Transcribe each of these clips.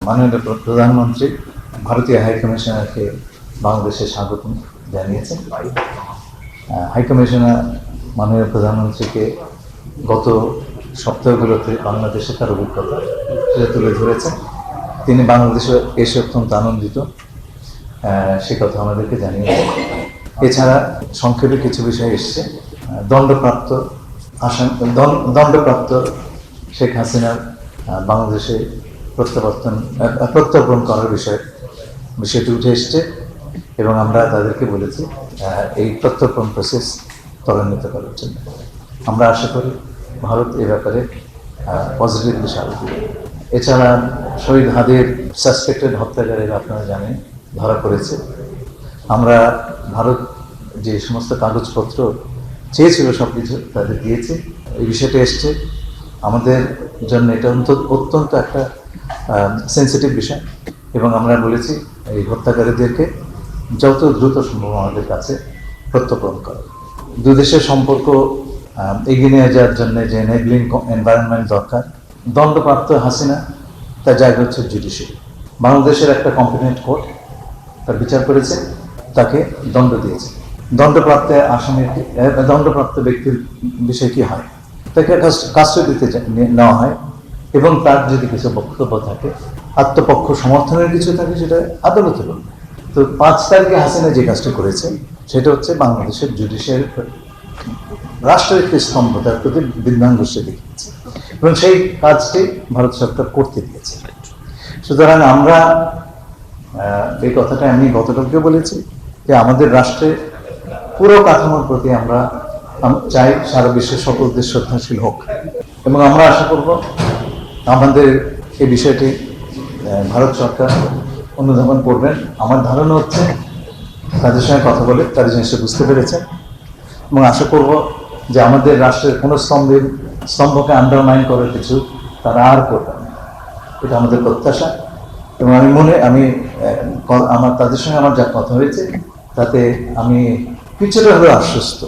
মাননীয় প্রধানমন্ত্রী ভারতীয় হাইকমিশনারকে বাংলাদেশে স্বাগত জানিয়েছেন। হাইকমিশনার মাননীয় প্রধানমন্ত্রীকে গত সপ্তাহগুলোতে বাংলাদেশে তার অভিজ্ঞতা সেটা তুলে ধরেছেন। তিনি বাংলাদেশে এসে অত্যন্ত আনন্দিত, সে কথা আমাদেরকে জানিয়েছেন। এছাড়া সংক্ষেপে কিছু বিষয় এসছে। দণ্ডপ্রাপ্ত শেখ হাসিনার বাংলাদেশে প্রত্যার্পণ করার বিষয়টি উঠে এসছে এবং আমরা তাদেরকে বলেছি এই প্রত্যার্পণ প্রসেস ত্বরান্বিত করার জন্য। আমরা আশা করি ভারত এ ব্যাপারে পজিটিভলি সাড়া দেবে। এছাড়া শহীদ হাদির সাসপেক্টেড হত্যাকারীরা আপনারা জানেন ধরা পড়েছে। আমরা ভারত যে সমস্ত কাগজপত্র চেয়েছিল সব কিছু তাদের দিয়েছে। এই বিষয়টা এসছে আমাদের জন্য, এটা অত্যন্ত একটা সেন্সিটিভ বিষয় এবং আমরা বলেছি এই হত্যাকারীদেরকে যত দ্রুত সম্ভব আমাদের কাছে প্রত্যর্পণ করা। দু দেশের সম্পর্ক এগিয়ে নিয়ে যাওয়ার জন্য যে এনেবলিং এনভায়রনমেন্ট দরকার, দণ্ডপ্রাপ্ত হাসিনা তার জায়গা হচ্ছে জুডিশিয়ারি। বাংলাদেশের একটা কম্পিটেন্ট কোর্ট তার বিচার করেছে, তাকে দণ্ড দিয়েছে। দণ্ডপ্রাপ্ত ব্যক্তির বিষয় কি হয়, তাকে কাস্টডিতে নেওয়া হয় এবং তার যদি কিছু বক্তব্য থাকে, আত্মপক্ষ সমর্থনের কিছু থাকে, সেটা আদালতে বলবে। তো 5 তারিখে হাসিনা যে কাজটি করেছে সেটা হচ্ছে বাংলাদেশের জুডিশিয়ারি রাষ্ট্রের একটি স্তম্ভ, তার প্রতি বৃদ্ধাঙ্গুষ্ঠে দেখিয়েছে এবং সেই কাজটি ভারত সরকার করতে দিয়েছে। সুতরাং আমরা এই কথাটা আমি গতকালকে বলেছি যে আমাদের রাষ্ট্রে পুরো কাঠামোর প্রতি আমরা চাই সারা বিশ্বের সকল দেশ শ্রদ্ধাশীল হোক এবং আমরা আশা করব আমাদের এই বিষয়টি ভারত সরকার অনুধাবন করবেন। আমার ধারণা হচ্ছে তাদের সঙ্গে কথা বলে তারা জিনিসটা বুঝতে পেরেছেন এবং আশা করব যে আমাদের রাষ্ট্রের কোনো স্তম্ভকে আন্ডারমাইন করার কিছু তারা আর করবে না, এটা আমাদের প্রত্যাশা। এবং আমার তাদের সঙ্গে আমার যা কথা হয়েছে তাতে আমি কিছুটা হলেও আশ্বস্ত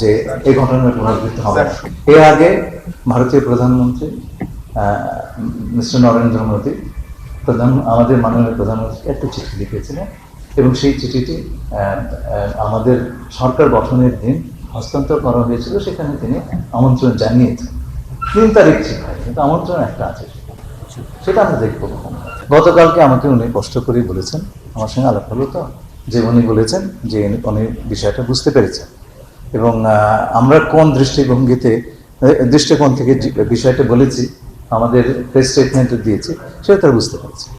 যে এই ঘটনার পুনরাবৃত্তি হবে না। এর আগে ভারতীয় প্রধানমন্ত্রী মিস্টার নরেন্দ্র মোদী আমাদের মাননীয় প্রধানমন্ত্রীকে একটা চিঠি লিখেছিলেন এবং সেই চিঠিটি আমাদের সরকার গঠনের দিন হস্তান্তর করা হয়েছিল। সেখানে তিনি আমন্ত্রণ জানিয়েছেন। 3 তারিখ ঠিক হয়, কিন্তু আমন্ত্রণ একটা আছে, সেটা আমরা দেখবো। গতকালকে আমাকে উনি কষ্ট করেই বলেছেন, আমার সঙ্গে আলাপ হলো তো, যে উনি বলেছেন যে উনি বিষয়টা বুঝতে পেরেছেন এবং আমরা কোন দৃষ্টিকোণ থেকে বিষয়টা বলেছি, আমাদের প্রেস স্টেটমেন্টে দিয়েছি, সেটা তারা বুঝতে পেরেছে।